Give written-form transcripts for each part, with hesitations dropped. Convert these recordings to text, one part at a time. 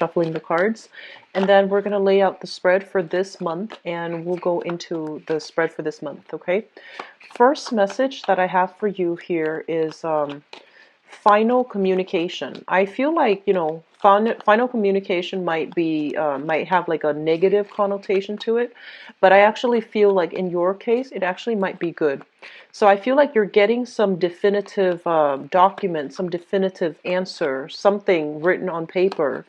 shuffling the cards, and then we're going to lay out the spread for this month, and we'll go into the spread for this month, okay? First message that I have for you here is final communication. I feel like, final communication might have like a negative connotation to it, but I actually feel like in your case, it actually might be good. So I feel like you're getting some definitive document, some definitive answer, something written on paper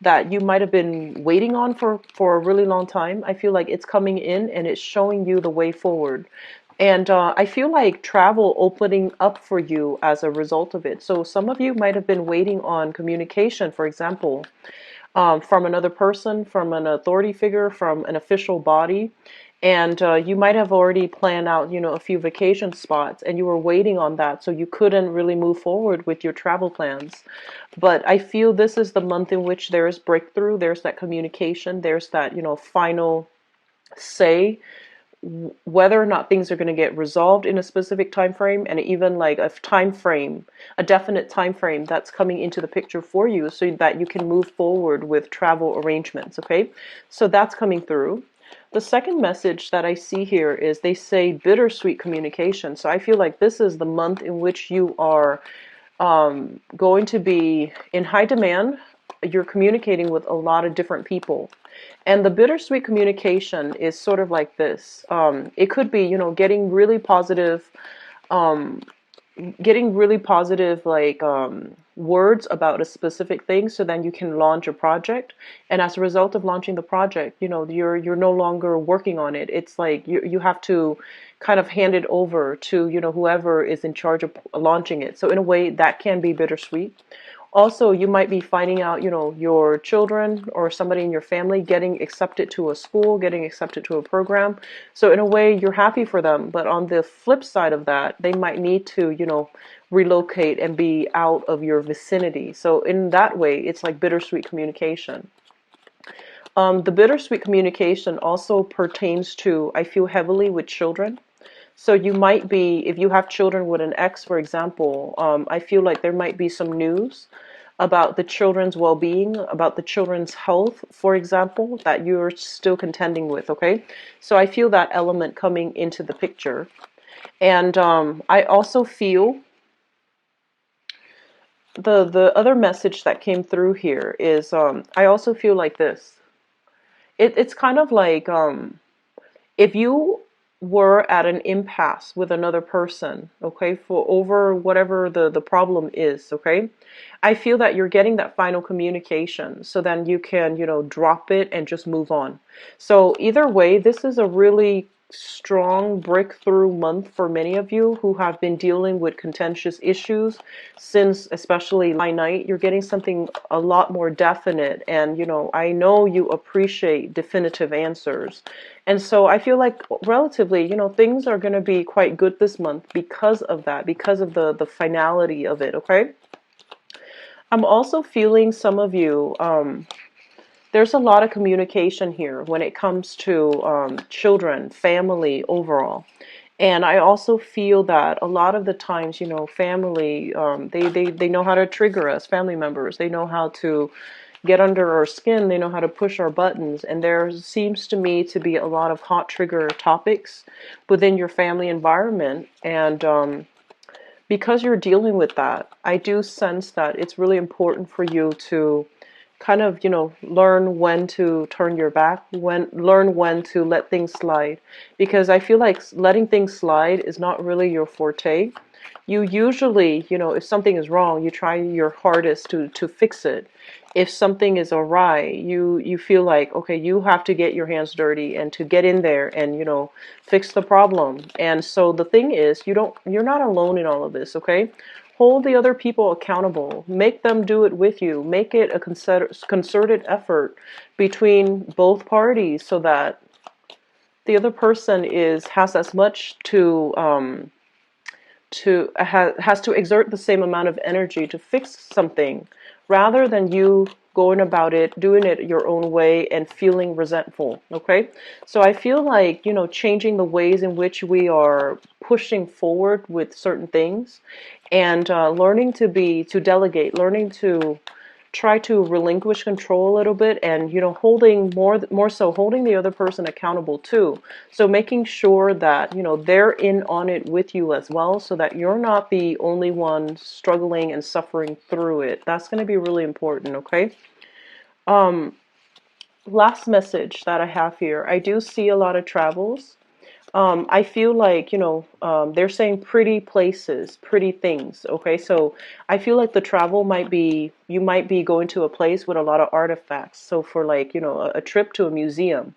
that you might have been waiting on for a really long time. I feel like it's coming in and it's showing you the way forward. And I feel like travel opening up for you as a result of it. So some of you might have been waiting on communication, for example, from another person, from an authority figure, from an official body. And you might have already planned out, a few vacation spots, and you were waiting on that, so you couldn't really move forward with your travel plans. But I feel this is the month in which there is breakthrough, there's that communication, there's that, final say whether or not things are going to get resolved in a specific time frame, and even like a time frame, a definite time frame that's coming into the picture for you so that you can move forward with travel arrangements, okay? So that's coming through. The second message that I see here is they say bittersweet communication. So I feel like this is the month in which you are going to be in high demand. You're communicating with a lot of different people. And the bittersweet communication is sort of like this. It could be, um, getting really positive, like words about a specific thing, so then you can launch a project. And as a result of launching the project, you're no longer working on it. It's like you have to kind of hand it over to whoever is in charge of launching it. So in a way, that can be bittersweet. Also, you might be finding out, your children or somebody in your family getting accepted to a school, getting accepted to a program. So in a way, you're happy for them. But on the flip side of that, they might need to, relocate and be out of your vicinity. So in that way, it's like bittersweet communication. The bittersweet communication also pertains to, I feel, heavily with children. So you might be, if you have children with an ex, for example, I feel like there might be some news about the children's well-being, about the children's health, for example, that you're still contending with, okay? So I feel that element coming into the picture. And I also feel the other message that came through here is I also feel like this. It's kind of like if you were at an impasse with another person, okay, for over whatever the problem is, okay, I feel that you're getting that final communication, so then you can, drop it and just move on. So either way, this is a really strong breakthrough month for many of you who have been dealing with contentious issues since especially last night. You're getting something a lot more definite, and I know you appreciate definitive answers. And so I feel like relatively, things are going to be quite good this month because of that, because of the finality of it, okay? I'm also feeling some of you, there's a lot of communication here when it comes to children, family overall. And I also feel that a lot of the times, family, they know how to trigger us, family members. They know how to get under our skin. They know how to push our buttons. And there seems to me to be a lot of hot trigger topics within your family environment. And because you're dealing with that, I do sense that it's really important for you to kind of, learn when to turn your back, learn when to let things slide. Because I feel like letting things slide is not really your forte. You usually, if something is wrong, you try your hardest to fix it. If something is awry, you feel like, okay, you have to get your hands dirty and to get in there and, fix the problem. And so the thing is, you're not alone in all of this, okay? Hold the other people accountable. Make them do it with you. Make it a concerted effort between both parties so that the other person has as much has to exert the same amount of energy to fix something, rather than you going about it, doing it your own way and feeling resentful, okay? So I feel like, changing the ways in which we are pushing forward with certain things, and learning to delegate, learning to try to relinquish control a little bit, and holding more so holding the other person accountable too. So making sure that they're in on it with you as well, so that you're not the only one struggling and suffering through it. That's going to be really important. Okay. um Last message that I have here, I do see a lot of travels. I feel like, they're saying pretty places, pretty things. Okay, so I feel like the travel might be, you might be going to a place with a lot of artifacts. So for like, a trip to a museum,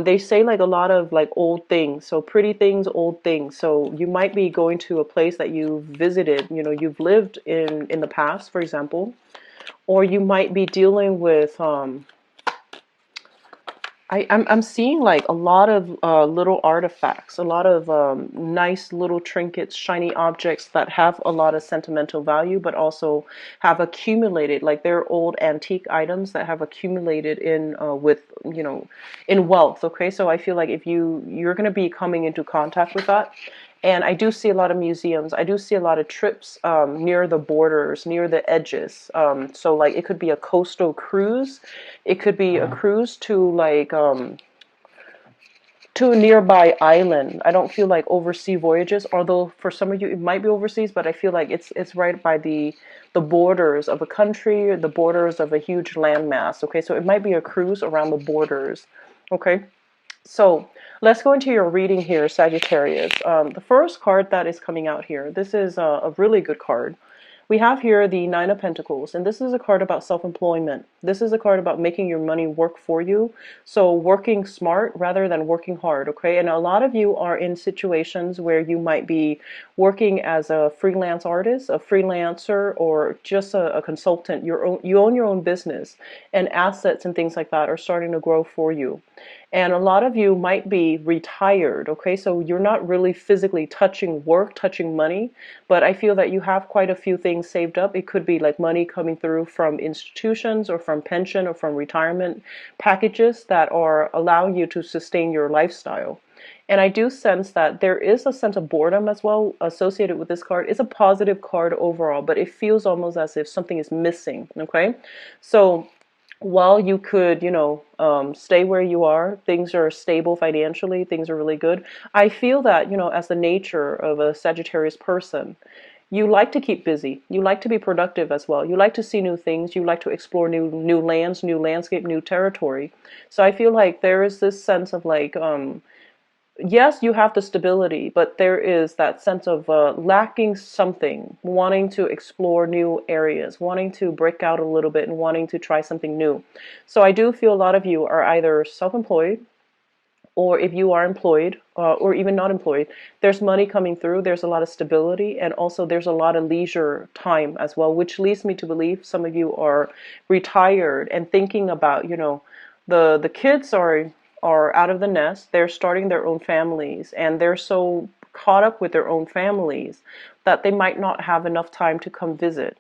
they say like a lot of like old things. So pretty things, old things. So you might be going to a place that you visited, you've lived in the past, for example, or you might be dealing with, I'm seeing like a lot of little artifacts, a lot of nice little trinkets, shiny objects that have a lot of sentimental value, but also have accumulated, like they're old antique items that have accumulated in with in wealth. Okay, so I feel like if you're going to be coming into contact with that. And I do see a lot of museums. I do see a lot of trips near the borders, near the edges. So like it could be a coastal cruise. It could be a cruise to a nearby island. I don't feel like overseas voyages, although for some of you it might be overseas, but I feel like it's right by the borders of a country, the borders of a huge landmass. Okay, so it might be a cruise around the borders. Okay. So let's go into your reading here, Sagittarius. The first card that is coming out here, this is a really good card. We have here the Nine of Pentacles, and this is a card about self-employment. This is a card about making your money work for you. So working smart rather than working hard, okay? And a lot of you are in situations where you might be working as a freelance artist, a freelancer, or just a consultant. You own your own business, and assets and things like that are starting to grow for you. And a lot of you might be retired, okay? So you're not really physically touching work, touching money, but I feel that you have quite a few things saved up. It could be like money coming through from institutions or from pension or from retirement packages that are allowing you to sustain your lifestyle. And I do sense that there is a sense of boredom as well associated with this card. It's a positive card overall, but it feels almost as if something is missing, okay? So while you could, stay where you are, things are stable financially, things are really good. I feel that, as the nature of a Sagittarius person, you like to keep busy. You like to be productive as well. You like to see new things. You like to explore new lands, new landscape, new territory. So I feel like there is this sense of like, yes, you have the stability, but there is that sense of lacking something, wanting to explore new areas, wanting to break out a little bit and wanting to try something new. So I do feel a lot of you are either self-employed, or if you are employed, or even not employed, there's money coming through, there's a lot of stability, and also there's a lot of leisure time as well, which leads me to believe some of you are retired and thinking about, the kids are out of the nest, they're starting their own families, and they're so caught up with their own families that they might not have enough time to come visit.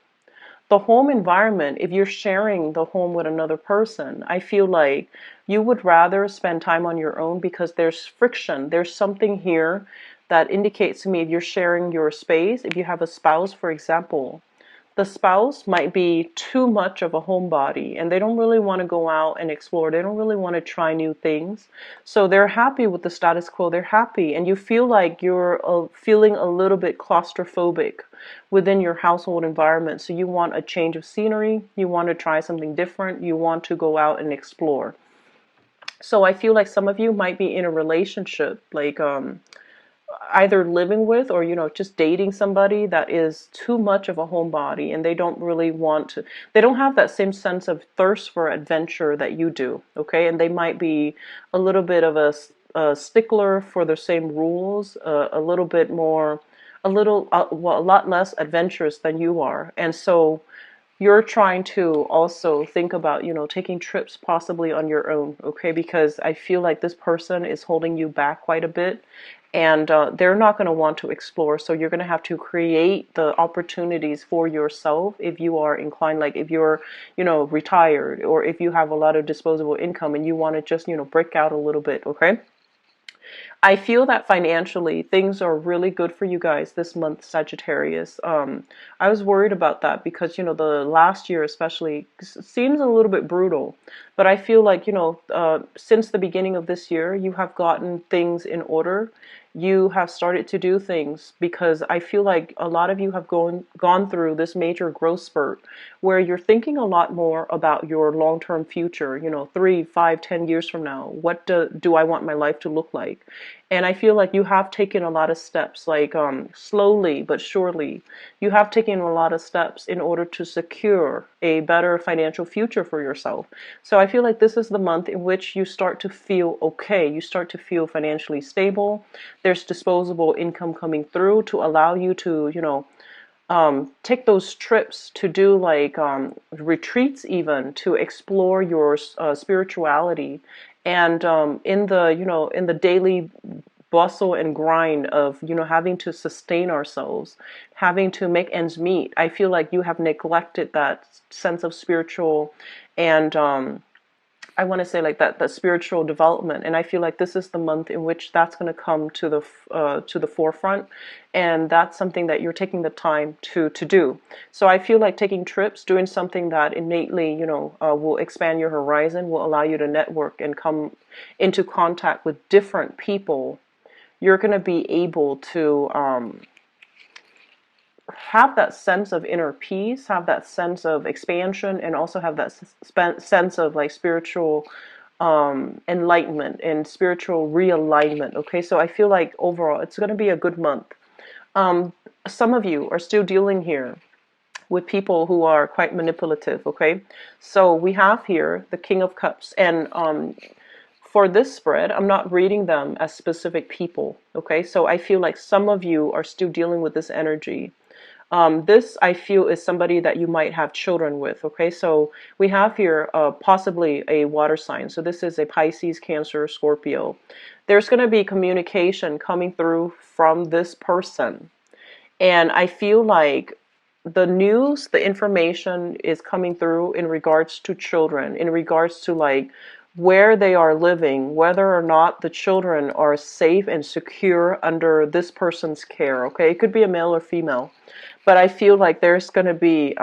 The home environment, if you're sharing the home with another person, I feel like you would rather spend time on your own because there's friction. There's something here that indicates to me if you're sharing your space, if you have a spouse, for example, the spouse might be too much of a homebody and they don't really want to go out and explore. They don't really want to try new things. So they're happy with the status quo. They're happy. And you feel like you're feeling a little bit claustrophobic within your household environment. So you want a change of scenery. You want to try something different. You want to go out and explore. So I feel like some of you might be in a relationship, like, either living with or just dating somebody that is too much of a homebody and they don't really want to, they don't have that same sense of thirst for adventure that you do, okay? And they might be a little bit of a stickler for the same rules, a little bit more, well, a lot less adventurous than you are. And so you're trying to also think about, taking trips possibly on your own, okay? Because I feel like this person is holding you back quite a bit, and they're not going to want to explore. So you're going to have to create the opportunities for yourself if you are inclined, like if you're, retired, or if you have a lot of disposable income and you want to just, break out a little bit, okay? I feel that financially things are really good for you guys this month, Sagittarius. I was worried about that because, the last year especially seems a little bit brutal. But I feel like, since the beginning of this year, you have gotten things in order. You have started to do things because I feel like a lot of you have gone through this major growth spurt where you're thinking a lot more about your long-term future, 3, 5, 10 years from now. What do I want my life to look like? And I feel like you have taken a lot of steps, like slowly but surely, you have taken a lot of steps in order to secure a better financial future for yourself. So I feel like this is the month in which you start to feel okay. You start to feel financially stable. There's disposable income coming through to allow you to, take those trips to do like retreats, even to explore your spirituality. And in the daily bustle and grind of having to sustain ourselves, having to make ends meet, I feel like you have neglected that sense of spiritual and I want to say like that spiritual development. And I feel like this is the month in which that's going to come to the forefront, and that's something that you're taking the time to do. So I feel like taking trips, doing something that innately will expand your horizon, will allow you to network and come into contact with different people. You're going to be able to have that sense of inner peace, have that sense of expansion, and also have that sense of like spiritual enlightenment and spiritual realignment. Okay, so I feel like overall it's going to be a good month. Some of you are still dealing here with people who are quite manipulative. Okay, so we have here the King of Cups, and for this spread, I'm not reading them as specific people. Okay, so I feel like some of you are still dealing with this energy. This, I feel, is somebody that you might have children with. Okay, so we have here possibly a water sign. So this is a Pisces, Cancer, Scorpio. There's going to be communication coming through from this person. And I feel like the news, the information is coming through in regards to children, in regards to like where they are living, whether or not the children are safe and secure under this person's care. Okay, it could be a male or female. But I feel like there's going to be,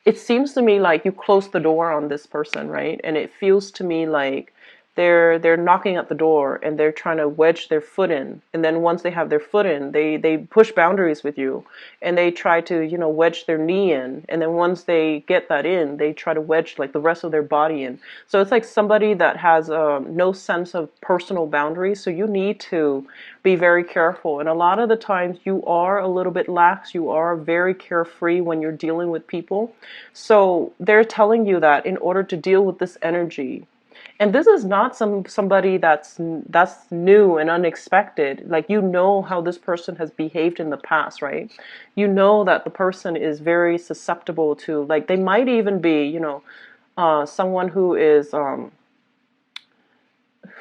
it seems to me like you close the door on this person, right? And it feels to me like they're knocking at the door and they're trying to wedge their foot in. And then once they have their foot in, they push boundaries with you and they try to, wedge their knee in. And then once they get that in, they try to wedge like the rest of their body in. So it's like somebody that has no sense of personal boundaries. So you need to be very careful. And a lot of the times you are a little bit lax. You are very carefree when you're dealing with people. So they're telling you that in order to deal with this energy, and this is not somebody that's new and unexpected. Like, how this person has behaved in the past, right? You know that the person is very susceptible to, like, they might even be, someone who is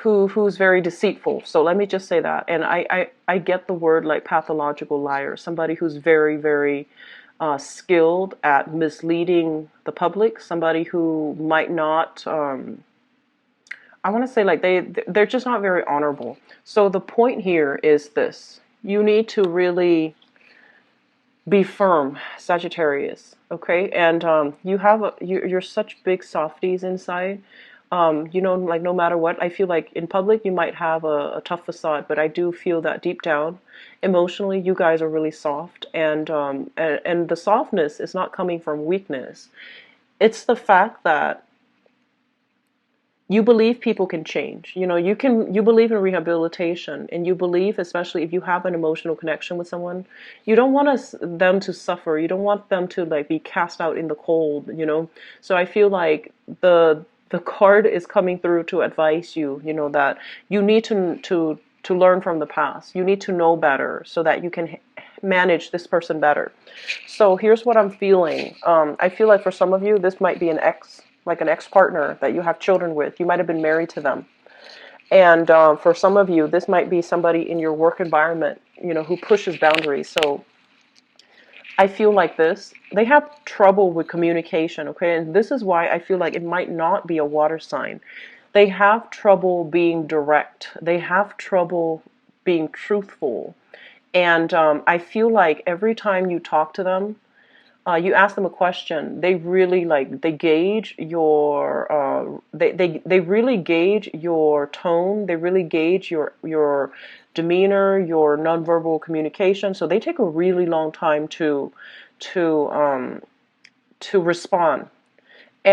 who's very deceitful. So let me just say that. And I get the word like pathological liar, somebody who's very, very skilled at misleading the public, somebody who might not I want to say like they're just not very honorable. So the point here is this: you need to really be firm, Sagittarius. Okay, and you're such big softies inside. Like no matter what, I feel like in public you might have a tough facade, but I do feel that deep down, emotionally, you guys are really soft, and the softness is not coming from weakness. It's the fact that you believe people can change. You believe in rehabilitation, and you believe, especially if you have an emotional connection with someone, you don't want them to suffer. You don't want them to like be cast out in the cold. So I feel like the card is coming through to advise you, that you need to learn from the past. You need to know better so that you can manage this person better. So here's what I'm feeling. I feel like for some of you, this might be an ex-partner that you have children with. You might have been married to them. And for some of you, this might be somebody in your work environment, who pushes boundaries. So I feel like this. They have trouble with communication, okay? And this is why I feel like it might not be a water sign. they have trouble being direct. They have trouble being truthful. And I feel like every time you talk to them, you ask them a question, they really like they gauge your they really gauge your tone, they really gauge your demeanor, your nonverbal communication. So they take a really long time to um to respond.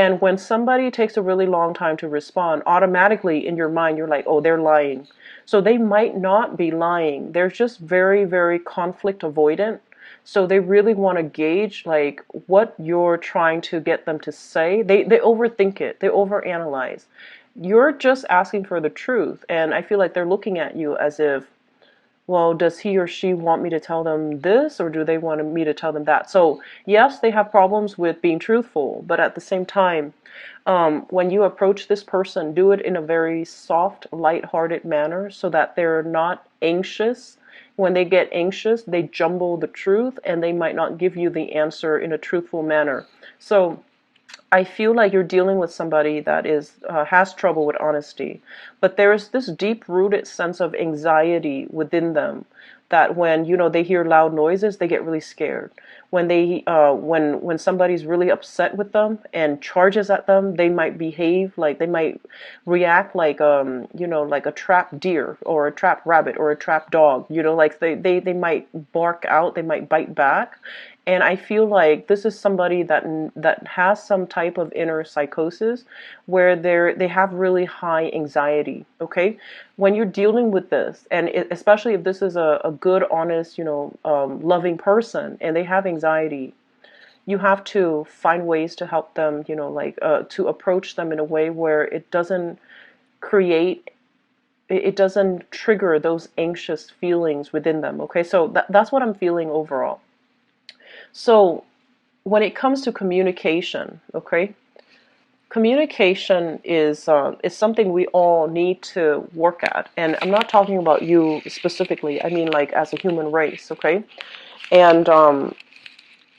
And when somebody takes a really long time to respond, automatically in your mind, you're like, oh, they're lying. So they might not be lying. They're just very, very conflict avoidant. So they really want to gauge like what you're trying to get them to say. They overthink it. They overanalyze. You're just asking for the truth. And I feel like they're looking at you as if, well, does he or she want me to tell them this, or do they want me to tell them that? So yes, they have problems with being truthful, but at the same time, when you approach this person, do it in a very soft, light-hearted manner so that they're not anxious. When they get anxious, they jumble the truth and they might not give you the answer in a truthful manner. So I feel like you're dealing with somebody that is has trouble with honesty, but there is this deep-rooted sense of anxiety within them that when they hear loud noises, they get really scared. When when somebody's really upset with them and charges at them, they might behave like they might react like like a trapped deer or a trapped rabbit or a trapped dog. Like they might bark out, they might bite back. And I feel like this is somebody that has some type of inner psychosis where they have really high anxiety. Okay, when you're dealing with this, and especially if this is a good, honest, loving person, and they have anxiety, you have to find ways to help them. To approach them in a way where it doesn't create. It doesn't trigger those anxious feelings within them. Okay, so that's what I'm feeling overall. So when it comes to communication, okay, communication is something we all need to work at, and I'm not talking about you specifically. I mean, like as a human race, okay. And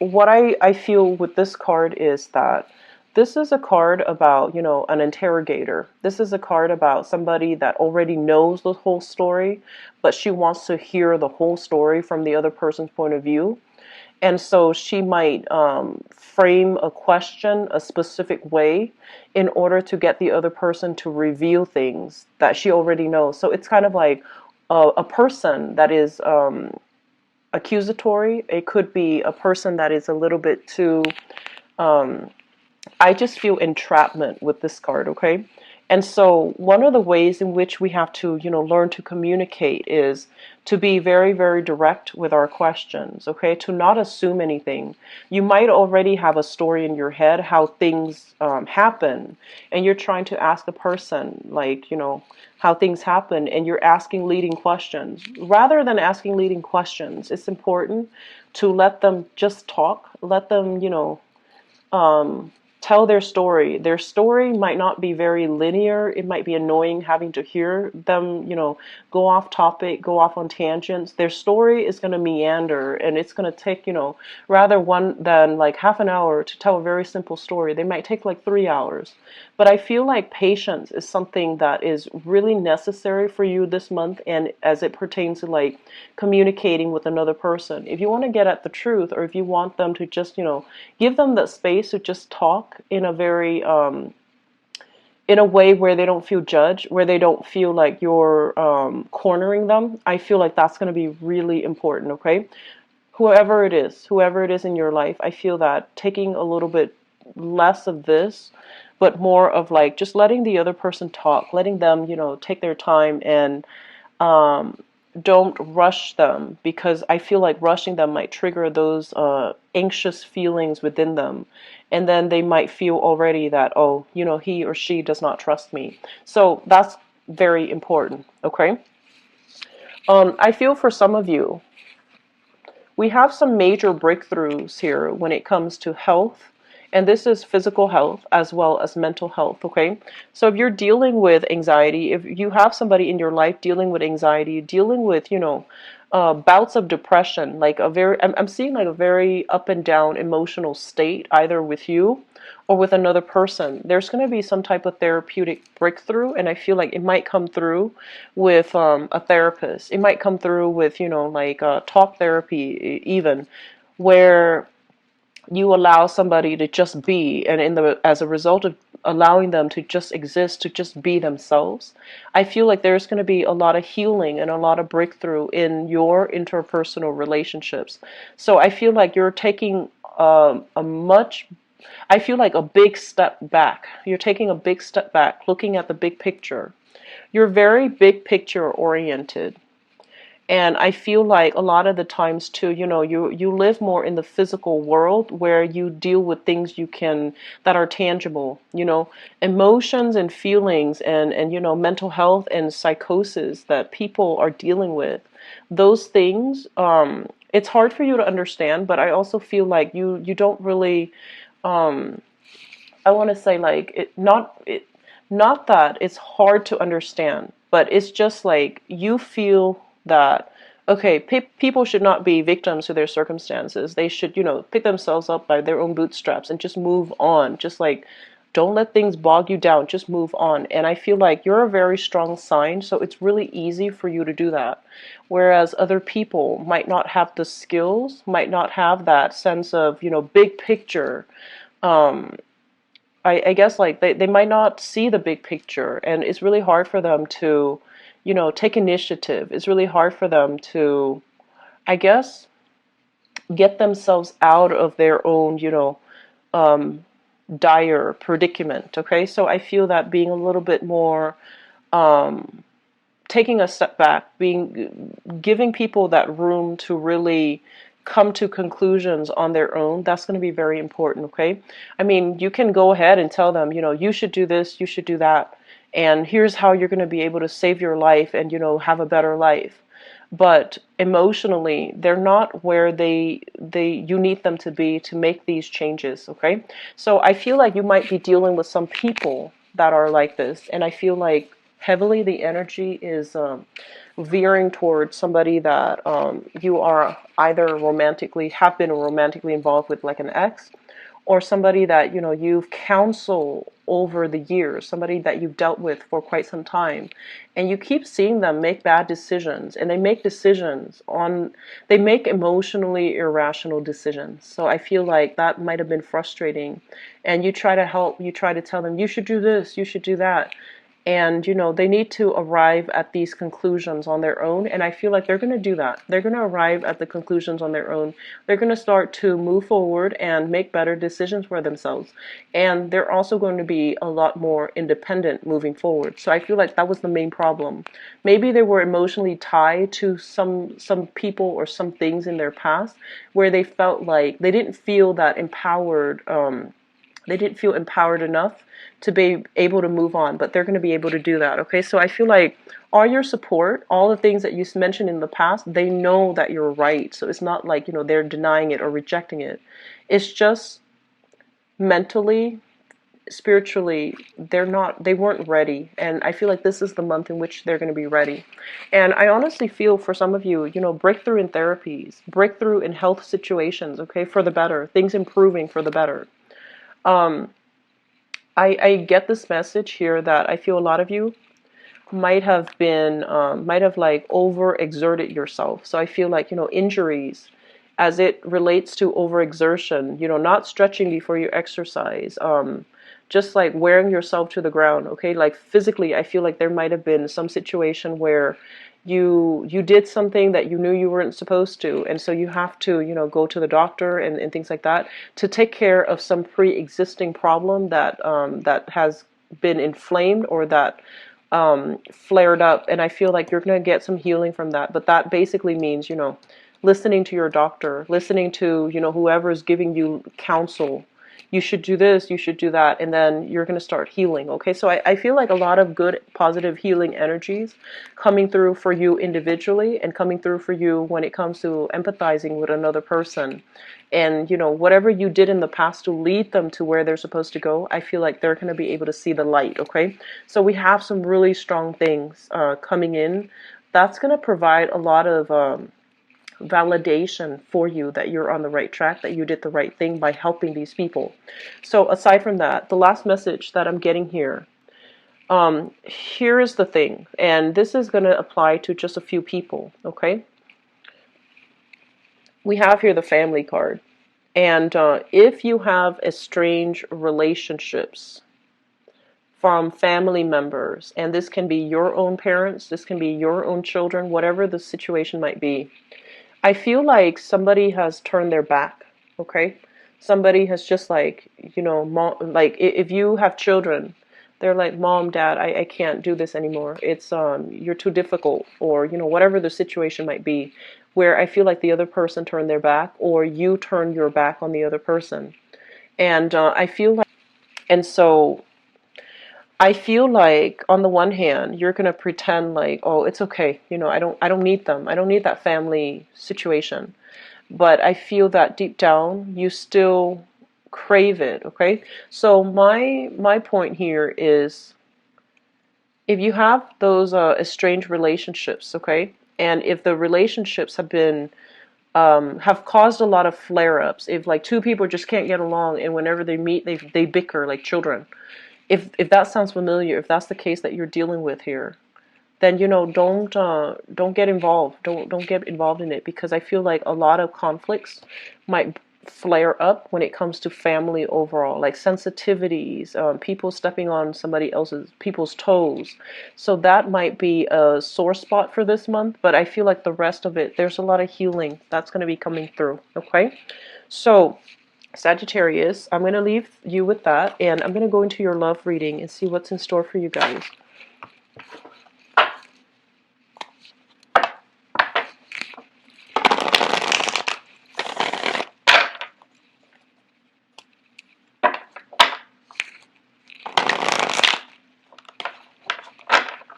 what I feel with this card is that this is a card about an interrogator. This is a card about somebody that already knows the whole story, but she wants to hear the whole story from the other person's point of view. And so she might frame a question a specific way in order to get the other person to reveal things that she already knows. So it's kind of like a person that is accusatory. It could be a person that is a little bit too I just feel entrapment with this card, okay? And so one of the ways in which we have to, learn to communicate is to be very, very direct with our questions, okay? To not assume anything. You might already have a story in your head how things happen, and you're trying to ask a person, like, how things happen, and you're asking leading questions. Rather than asking leading questions, it's important to let them just talk, let them, tell their story. Their story might not be very linear. It might be annoying having to hear them, go off topic, go off on tangents. Their story is going to meander, and it's going to take, rather one than like half an hour to tell a very simple story. They might take like 3 hours. But I feel like patience is something that is really necessary for you this month, and as it pertains to like communicating with another person. If you want to get at the truth, or if you want them to just, give them that space to just talk in a very in a way where they don't feel judged, where they don't feel like you're cornering them. I feel like that's going to be really important. Okay, whoever it is in your life, I feel that taking a little bit less of this, but more of like just letting the other person talk, letting them take their time, and don't rush them, because I feel like rushing them might trigger those anxious feelings within them. And then they might feel already that, oh, he or she does not trust me. So that's very important, okay? I feel for some of you, we have some major breakthroughs here when it comes to health. And this is physical health as well as mental health, okay? So if you're dealing with anxiety, if you have somebody in your life dealing with anxiety, dealing with, bouts of depression, like I'm seeing like a very up and down emotional state, either with you or with another person, there's going to be some type of therapeutic breakthrough. And I feel like it might come through with a therapist. It might come through with, like talk therapy, even, where you allow somebody to just be, and as a result of allowing them to just exist, to just be themselves, I feel like there's going to be a lot of healing and a lot of breakthrough in your interpersonal relationships. So I feel like you're taking I feel like a big step back. You're taking a big step back, looking at the big picture. You're very big picture oriented. And I feel like a lot of the times too, you live more in the physical world where you deal with things that are tangible, emotions and feelings and mental health and psychosis that people are dealing with. Those things, it's hard for you to understand, but I also feel like you don't really, I want to say, like, not that it's hard to understand, but it's just like you feel that, okay, people should not be victims to their circumstances. They should, pick themselves up by their own bootstraps and just move on. Just like, don't let things bog you down. Just move on. And I feel like you're a very strong sign, so it's really easy for you to do that. Whereas other people might not have the skills, might not have that sense of, big picture. I guess, like, they might not see the big picture, and it's really hard for them to, take initiative. It's really hard for them to, I guess, get themselves out of their own, dire predicament. Okay, so I feel that being a little bit more, taking a step back, giving people that room to really come to conclusions on their own, that's going to be very important. Okay, I mean, you can go ahead and tell them, you should do this, you should do that, and here's how you're going to be able to save your life and, have a better life. But emotionally, they're not where you need them to be to make these changes. Okay, so I feel like you might be dealing with some people that are like this, and I feel like heavily the energy is veering towards somebody that you are either have been romantically involved with, like an ex, or somebody that you've counseled over the years, somebody that you've dealt with for quite some time, and you keep seeing them make bad decisions, and they make emotionally irrational decisions. So I feel like that might have been frustrating, and you try to help, you try to tell them, you should do this, you should do that, and they need to arrive at these conclusions on their own. And I feel like they're going to do that. They're going to arrive at the conclusions on their own. They're going to start to move forward and make better decisions for themselves. And they're also going to be a lot more independent moving forward. So I feel like that was the main problem. Maybe they were emotionally tied to some people or some things in their past where they felt like they didn't feel that empowered. They didn't feel empowered enough to be able to move on, but they're going to be able to do that. Okay, so I feel like all your support, all the things that you mentioned in the past, they know that you're right. So it's not like, they're denying it or rejecting it. It's just mentally, spiritually, they weren't ready. And I feel like this is the month in which they're going to be ready. And I honestly feel for some of you, breakthrough in therapies, breakthrough in health situations, okay, for the better, things improving for the better. I get this message here that I feel a lot of you might have like overexerted yourself. So I feel like, injuries as it relates to overexertion, not stretching before you exercise, just like wearing yourself to the ground. Okay, like physically, I feel like there might have been some situation where you did something that you knew you weren't supposed to, and so you have to go to the doctor and things like that to take care of some pre-existing problem that that has been inflamed or that flared up. And I feel like you're going to get some healing from that. But that basically means listening to your doctor, listening to whoever is giving you counsel. You should do this, you should do that, and then you're going to start healing. Okay, so I feel like a lot of good, positive healing energies coming through for you individually and coming through for you when it comes to empathizing with another person. And, whatever you did in the past to lead them to where they're supposed to go, I feel like they're going to be able to see the light, okay? So we have some really strong things coming in. That's going to provide a lot of validation for you that you're on the right track, that you did the right thing by helping these people. So aside from that, the last message that I'm getting here, here is the thing, and this is going to apply to just a few people, okay? We have here the family card. And if you have estranged relationships from family members, and this can be your own parents, this can be your own children, whatever the situation might be, I feel like somebody has turned their back, okay? Somebody has just like, you know, mom, like if you have children, they're like, Mom, Dad, I can't do this anymore. It's you're too difficult, or you know, whatever the situation might be, where I feel like the other person turned their back, or you turned your back on the other person, and I feel like, and so I feel like on the one hand, you're gonna pretend like, oh, it's okay, you know, I don't need them, I don't need that family situation, but I feel that deep down you still crave it, okay? So my point here is, if you have those estranged relationships, okay, and if the relationships have caused a lot of flare-ups, if like two people just can't get along and whenever they meet they bicker like children, if that sounds familiar, if that's the case that you're dealing with here, then you know, don't get involved. Don't get involved in it, because I feel like a lot of conflicts might flare up when it comes to family overall, like sensitivities, people stepping on people's toes. So that might be a sore spot for this month, but I feel like the rest of it, there's a lot of healing that's going to be coming through. Okay, so Sagittarius, I'm going to leave you with that, and I'm going to go into your love reading and see what's in store for you guys.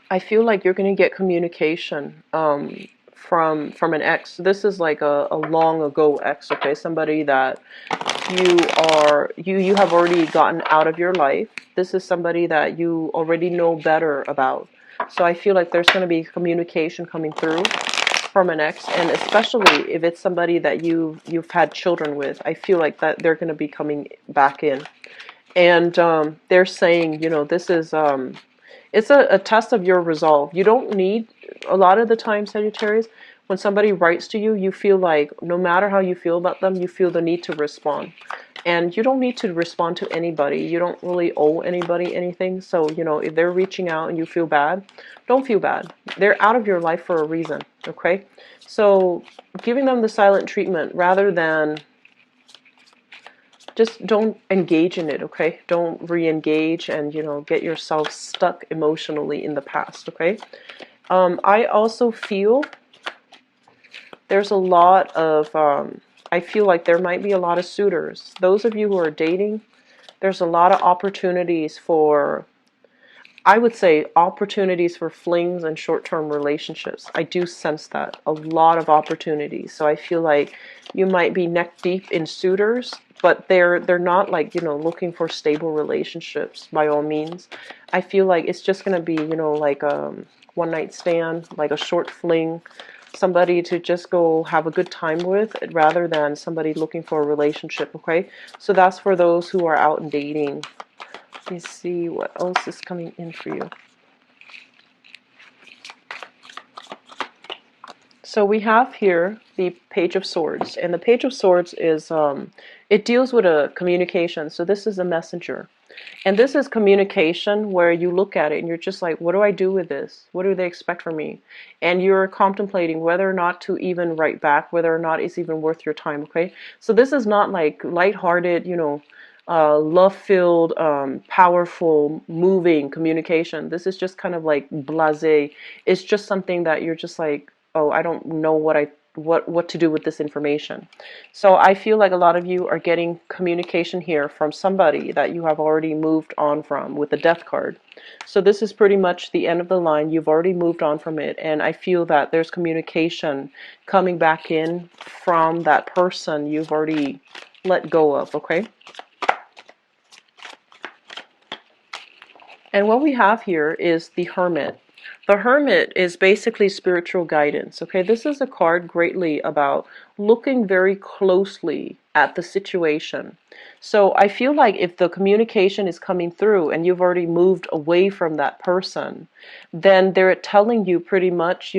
I feel like you're going to get communication from an ex. This is like a long ago ex, okay? Somebody that you have already gotten out of your life. This is somebody that you already know better about. So I feel like there's going to be communication coming through from an ex, and especially if it's somebody that you've had children with. I feel like that they're going to be coming back in, and they're saying, you know, this is it's a test of your resolve. You don't need, a lot of the time, Sagittarius, when somebody writes to you, you feel like no matter how you feel about them, you feel the need to respond. And you don't need to respond to anybody. You don't really owe anybody anything. So, you know, if they're reaching out and you feel bad, don't feel bad. They're out of your life for a reason, okay? So giving them the silent treatment rather than, just don't engage in it, okay? Don't re-engage and, you know, get yourself stuck emotionally in the past, okay? I also feel there's a lot of, I feel like there might be a lot of suitors. Those of you who are dating, there's a lot of opportunities for, I would say, opportunities for flings and short-term relationships. I do sense that. A lot of opportunities. So I feel like you might be neck deep in suitors, but they're not like, you know, looking for stable relationships by all means. I feel like it's just going to be, you know, like a one-night stand, like a short fling, somebody to just go have a good time with, rather than somebody looking for a relationship, okay? So that's for those who are out and dating. Let me see what else is coming in for you. So we have here the Page of Swords, and the Page of Swords is, it deals with a communication. So this is a messenger. And this is communication where you look at it and you're just like, what do I do with this? What do they expect from me? And you're contemplating whether or not to even write back, whether or not it's even worth your time, okay? So this is not like lighthearted, you know, love-filled, powerful, moving communication. This is just kind of like blasé. It's just something that you're just like, oh, I don't know what to do with this information. So I feel like a lot of you are getting communication here from somebody that you have already moved on from with the Death card. So this is pretty much the end of the line. You've already moved on from it, and I feel that there's communication coming back in from that person you've already let go of, okay? And what we have here is the Hermit. The Hermit is basically spiritual guidance. Okay, this is a card greatly about looking very closely at the situation. So I feel like if the communication is coming through and you've already moved away from that person, then they're telling you pretty much,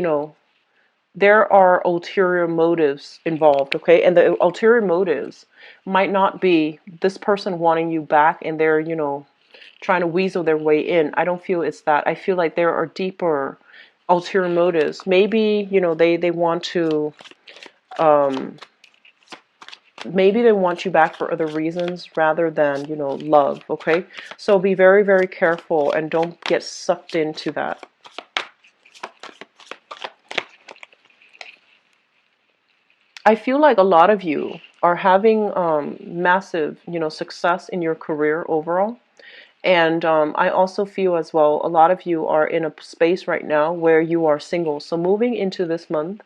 there are ulterior motives involved, okay? And the ulterior motives might not be this person wanting you back and they're, trying to weasel their way in. I don't feel it's that. I feel like there are deeper ulterior motives. Maybe, they want to, um, maybe they want you back for other reasons rather than, love, okay? So be very, very careful and don't get sucked into that. I feel like a lot of you are having massive, success in your career overall. And I also feel as well, a lot of you are in a space right now where you are single. So moving into this month,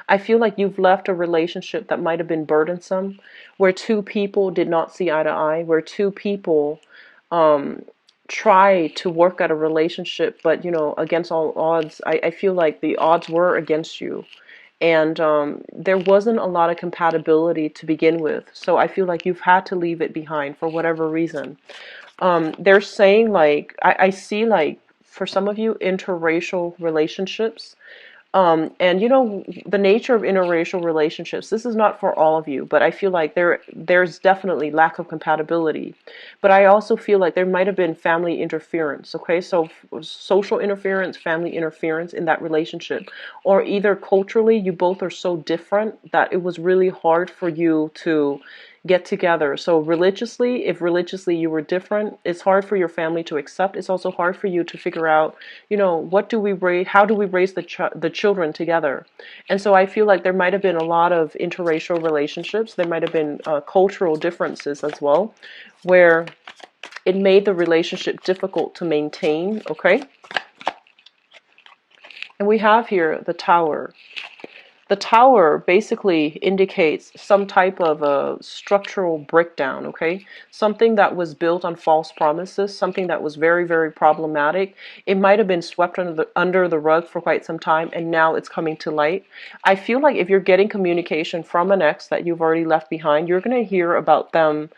I feel like you've left a relationship that might have been burdensome, where two people did not see eye to eye, where two people try to work at a relationship, but, against all odds, I feel like the odds were against you. And there wasn't a lot of compatibility to begin with. So I feel like you've had to leave it behind for whatever reason. They're saying like, I see like for some of you interracial relationships. And the nature of interracial relationships, this is not for all of you, but I feel like there's definitely lack of compatibility. But I also feel like there might have been family interference, okay? So social interference, family interference in that relationship. Or either culturally, you both are so different that it was really hard for you to get together. So religiously, if religiously you were different, it's hard for your family to accept. It's also hard for you to figure out, what do we raise, how do we raise the children together? And so I feel like there might have been a lot of interracial relationships. There might have been cultural differences as well, where it made the relationship difficult to maintain, okay? And we have here the Tower. The Tower basically indicates some type of a structural breakdown, okay? Something that was built on false promises, something that was very, very problematic. It might have been swept under the rug for quite some time, and now it's coming to light. I feel like if you're getting communication from an ex that you've already left behind, you're going to hear about them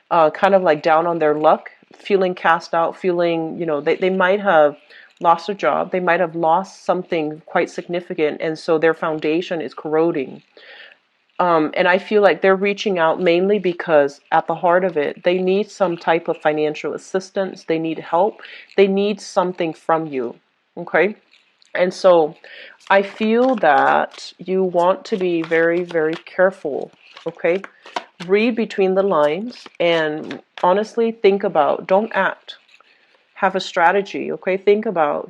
kind of like down on their luck, feeling cast out, feeling, they might have lost a job, they might have lost something quite significant, and so their foundation is corroding. And I feel like they're reaching out mainly because at the heart of it, they need some type of financial assistance, they need help, they need something from you, okay? And so I feel that you want to be very, very careful, okay? Read between the lines and honestly think about, don't act. Have a strategy, okay? Think about,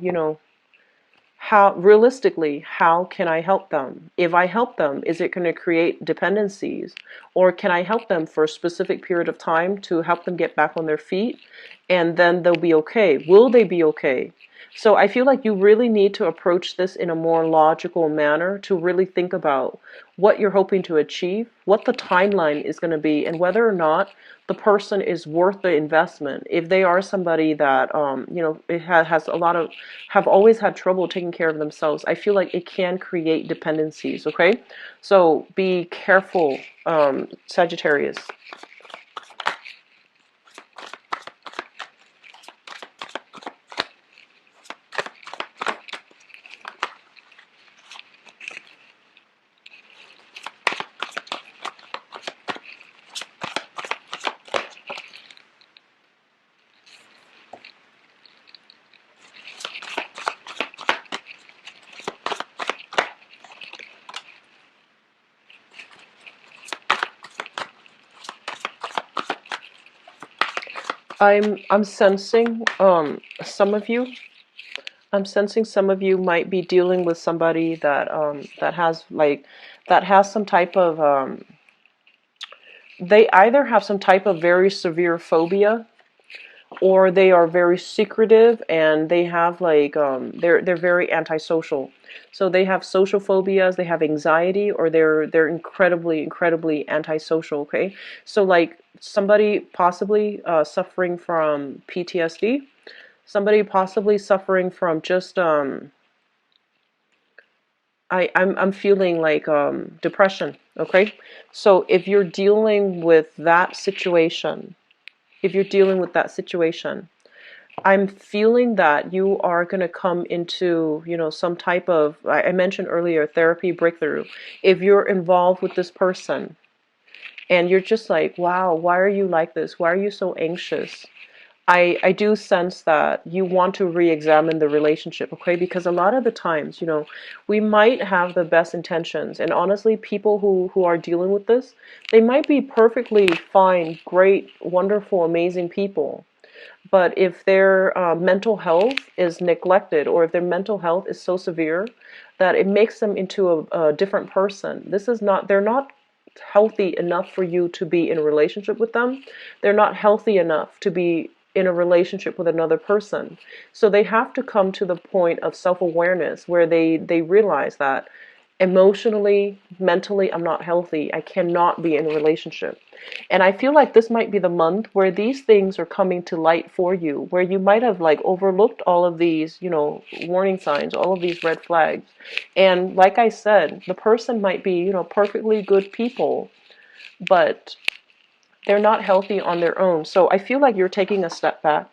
how realistically, how can I help them? If I help them, is it going to create dependencies? Or can I help them for a specific period of time to help them get back on their feet and then they'll be okay? Will they be okay? So I feel like you really need to approach this in a more logical manner to really think about what you're hoping to achieve, what the timeline is going to be, and whether or not the person is worth the investment. If they are somebody that, it has a lot of, have always had trouble taking care of themselves, I feel like it can create dependencies, okay? So be careful, Sagittarius. I'm sensing some of you. I'm sensing some of you might be dealing with somebody that that has some type of they either have some type of very severe phobia, or they are very secretive and they have like they're very antisocial. So they have social phobias, they have anxiety, or they're incredibly antisocial, okay? So like somebody possibly suffering from PTSD, somebody possibly suffering from just I'm feeling like depression. Okay, so if you're dealing with that situation, if you're dealing with that situation, I'm feeling that you are going to come into, some type of, I mentioned earlier, therapy breakthrough. If you're involved with this person and you're just like, wow, why are you like this? Why are you so anxious? I do sense that you want to re-examine the relationship, okay? Because a lot of the times, we might have the best intentions. And honestly, people who are dealing with this, they might be perfectly fine, great, wonderful, amazing people. But if their mental health is neglected, or if their mental health is so severe that it makes them into a different person, they're not healthy enough for you to be in a relationship with them. They're not healthy enough to be in a relationship with another person. So they have to come to the point of self-awareness where they realize that emotionally, mentally, I'm not healthy. I cannot be in a relationship. And I feel like this might be the month where these things are coming to light for you, where you might have like overlooked all of these, warning signs, all of these red flags. And like I said, the person might be, perfectly good people, but they're not healthy on their own. So I feel like you're taking a step back.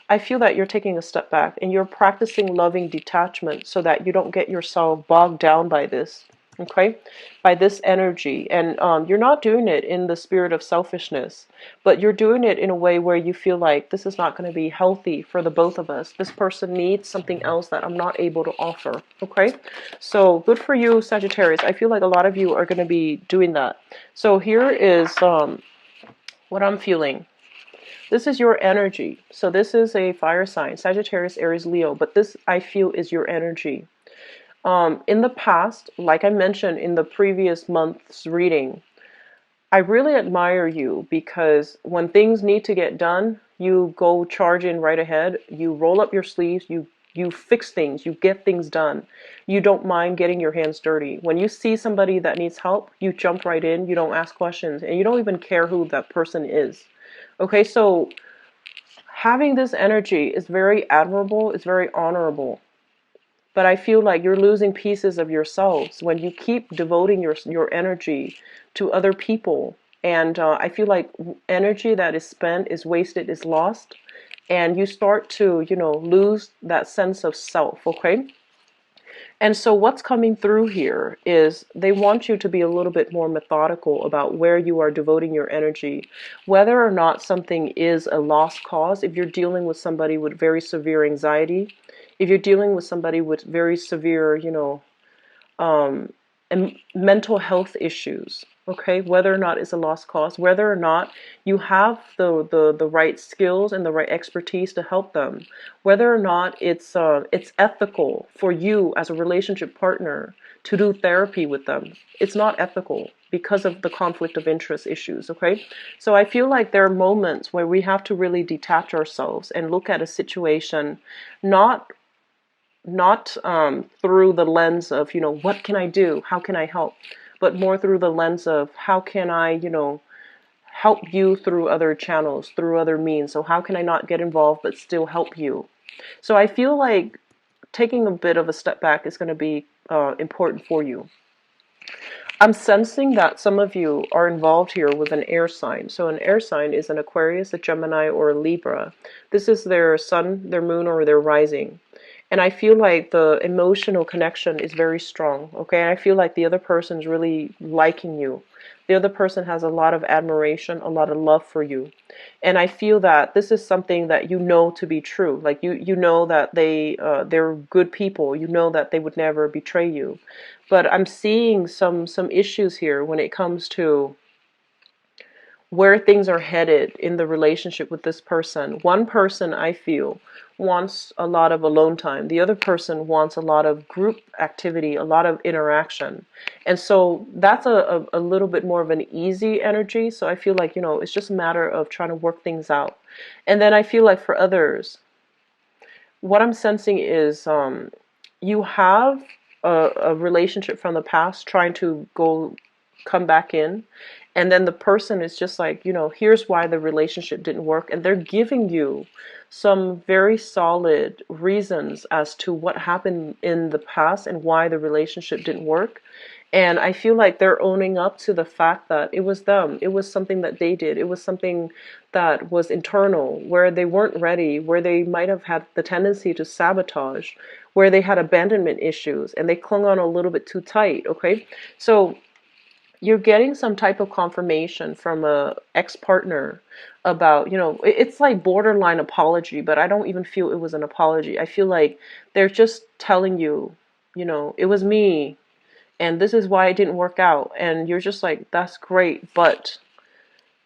I feel that you're taking a step back and you're practicing loving detachment so that you don't get yourself bogged down by this, okay? By this energy. And you're not doing it in the spirit of selfishness, but you're doing it in a way where you feel like this is not going to be healthy for the both of us. This person needs something else that I'm not able to offer, okay? So good for you, Sagittarius. I feel like a lot of you are going to be doing that. So here is what I'm feeling. This is your energy. So this is a fire sign, Sagittarius, Aries, Leo, but this I feel is your energy. In the past, like I mentioned in the previous month's reading, I really admire you because when things need to get done, you go charge in right ahead. You roll up your sleeves, you fix things, you get things done. You don't mind getting your hands dirty. When you see somebody that needs help, you jump right in, you don't ask questions, and you don't even care who that person is. Okay, so having this energy is very admirable, it's very honorable. But I feel like you're losing pieces of yourselves when you keep devoting your energy to other people. And I feel like energy that is spent is wasted, is lost. And you start to, lose that sense of self, okay? And so what's coming through here is they want you to be a little bit more methodical about where you are devoting your energy, whether or not something is a lost cause. If you're dealing with somebody with very severe anxiety, if you're dealing with somebody with very severe, um, and mental health issues, okay, whether or not it's a lost cause, whether or not you have the right skills and the right expertise to help them, whether or not it's ethical for you as a relationship partner to do therapy with them. It's not ethical because of the conflict of interest issues, okay? So I feel like there are moments where we have to really detach ourselves and look at a situation not through the lens of, what can I do? How can I help? But more through the lens of how can I, help you through other channels, through other means. So how can I not get involved but still help you? So I feel like taking a bit of a step back is going to be important for you. I'm sensing that some of you are involved here with an air sign. So an air sign is an Aquarius, a Gemini, or a Libra. This is their sun, their moon, or their rising. And I feel like the emotional connection is very strong, okay? And I feel like the other person's really liking you. The other person has a lot of admiration, a lot of love for you. And I feel that this is something that you know to be true. Like you know that they're good people. You know that they would never betray you. But I'm seeing some issues here when it comes to where things are headed in the relationship with this person. One person, I feel, wants a lot of alone time. The other person wants a lot of group activity, a lot of interaction. And so that's a little bit more of an easy energy. So I feel like, it's just a matter of trying to work things out. And then I feel like for others, what I'm sensing is you have a relationship from the past trying to come back in, And then the person is just like, here's why the relationship didn't work. And they're giving you some very solid reasons as to what happened in the past and why the relationship didn't work. And I feel like they're owning up to the fact that it was them. It was something that they did. It was something that was internal, where they weren't ready, where they might have had the tendency to sabotage, where they had abandonment issues and they clung on a little bit too tight. Okay. So you're getting some type of confirmation from a ex-partner about, it's like borderline apology, but I don't even feel it was an apology. I feel like they're just telling you, it was me and this is why it didn't work out. And you're just like, that's great, but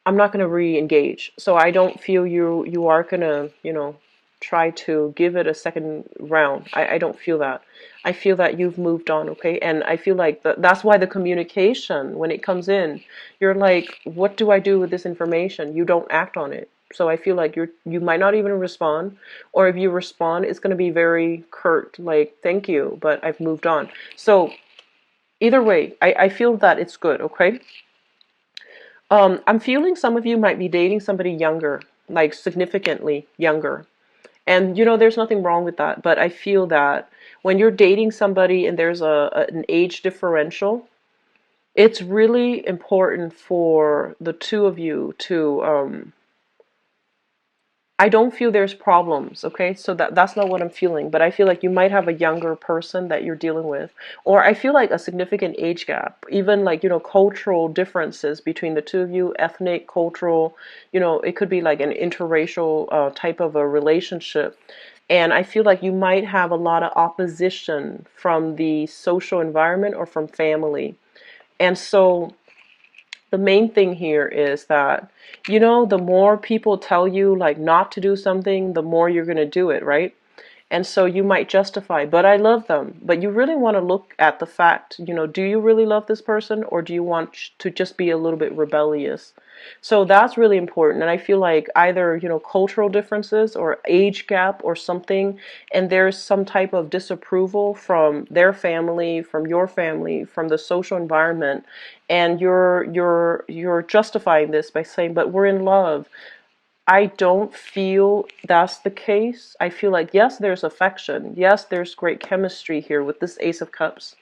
I'm not going to re-engage. So I don't feel you are going to, try to give it a second round. I don't feel that. I feel that you've moved on, okay? And I feel like that's why the communication, when it comes in, you're like, what do I do with this information? You don't act on it. So I feel like you might not even respond, or if you respond, it's going to be very curt, like, thank you, but I've moved on. So either way, I feel that it's good, okay? I'm feeling some of you might be dating somebody younger, like significantly younger. And there's nothing wrong with that. But I feel that when you're dating somebody and there's an age differential, it's really important for the two of you to I don't feel there's problems, okay? So that's not what I'm feeling, but I feel like you might have a younger person that you're dealing with, or I feel like a significant age gap, even like, cultural differences between the two of you, ethnic, cultural, it could be like an interracial type of a relationship. And I feel like you might have a lot of opposition from the social environment or from family. And so the main thing here is that, the more people tell you like not to do something, the more you're going to do it, right? And so you might justify, but I love them. But you really want to look at the fact, do you really love this person, or do you want to just be a little bit rebellious? So that's really important. And I feel like either, cultural differences or age gap or something, and there's some type of disapproval from their family, from your family, from the social environment, and you're justifying this by saying, but we're in love. I don't feel that's the case. I feel like, yes, there's affection. Yes, there's great chemistry here with this Ace of Cups.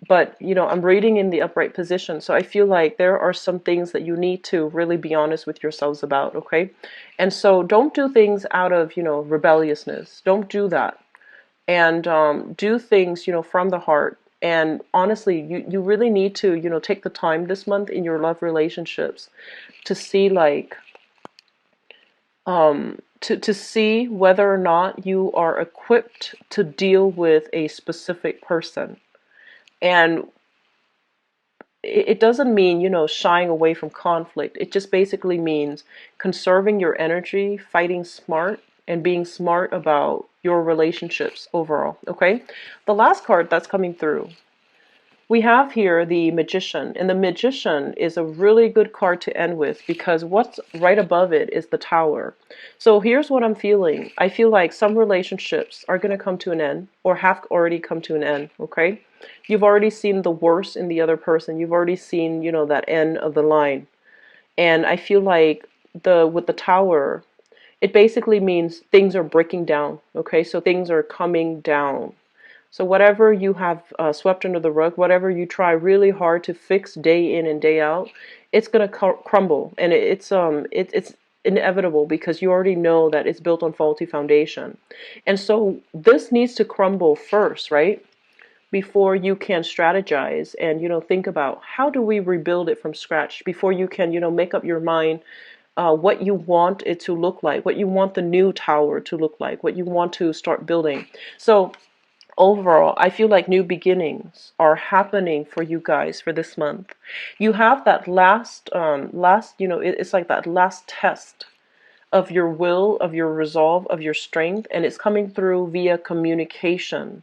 But, I'm reading in the upright position. So I feel like there are some things that you need to really be honest with yourselves about, okay? And so don't do things out of, rebelliousness. Don't do that. And do things, from the heart. And honestly, you really need to, take the time this month in your love relationships to see like, to see whether or not you are equipped to deal with a specific person. And it doesn't mean, shying away from conflict. It just basically means conserving your energy, fighting smart, and being smart about your relationships overall, okay? The last card that's coming through, we have here the Magician, and the Magician is a really good card to end with because what's right above it is the Tower. So here's what I'm feeling. I feel like some relationships are going to come to an end or have already come to an end, okay? You've already seen the worst in the other person. You've already seen, that end of the line. And I feel like with the Tower, it basically means things are breaking down, okay? So things are coming down. So whatever you have swept under the rug, whatever you try really hard to fix day in and day out, it's gonna crumble, and it's inevitable because you already know that it's built on faulty foundation. And so this needs to crumble first, right? Before you can strategize and think about how do we rebuild it from scratch. Before you can make up your mind what you want it to look like, what you want the new tower to look like, what you want to start building. So overall, I feel like new beginnings are happening for you guys for this month. You have that it's like that last test of your will, of your resolve, of your strength, and it's coming through via communication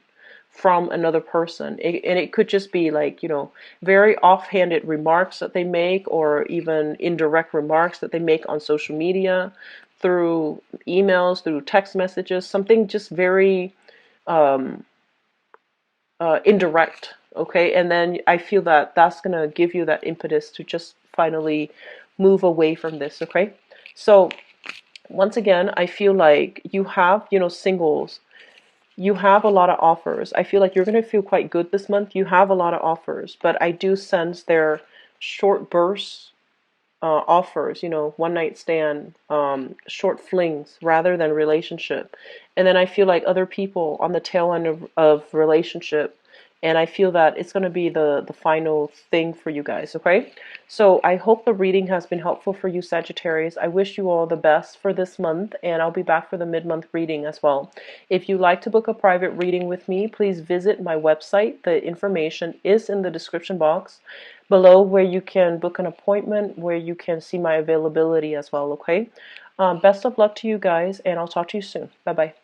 from another person. And it could just be like, very offhanded remarks that they make, or even indirect remarks that they make on social media, through emails, through text messages, something just very indirect, okay? And then I feel that that's going to give you that impetus to just finally move away from this, okay? So once again, I feel like you have, singles, you have a lot of offers. I feel like you're going to feel quite good this month. You have a lot of offers, but I do sense they're short bursts, offers, one night stand, short flings rather than relationship. And then I feel like other people on the tail end of relationship. And I feel that it's going to be the final thing for you guys, okay? So I hope the reading has been helpful for you, Sagittarius. I wish you all the best for this month, and I'll be back for the mid-month reading as well. If you'd like to book a private reading with me, please visit my website. The information is in the description box below, where you can book an appointment, where you can see my availability as well, okay? Best of luck to you guys, and I'll talk to you soon. Bye-bye.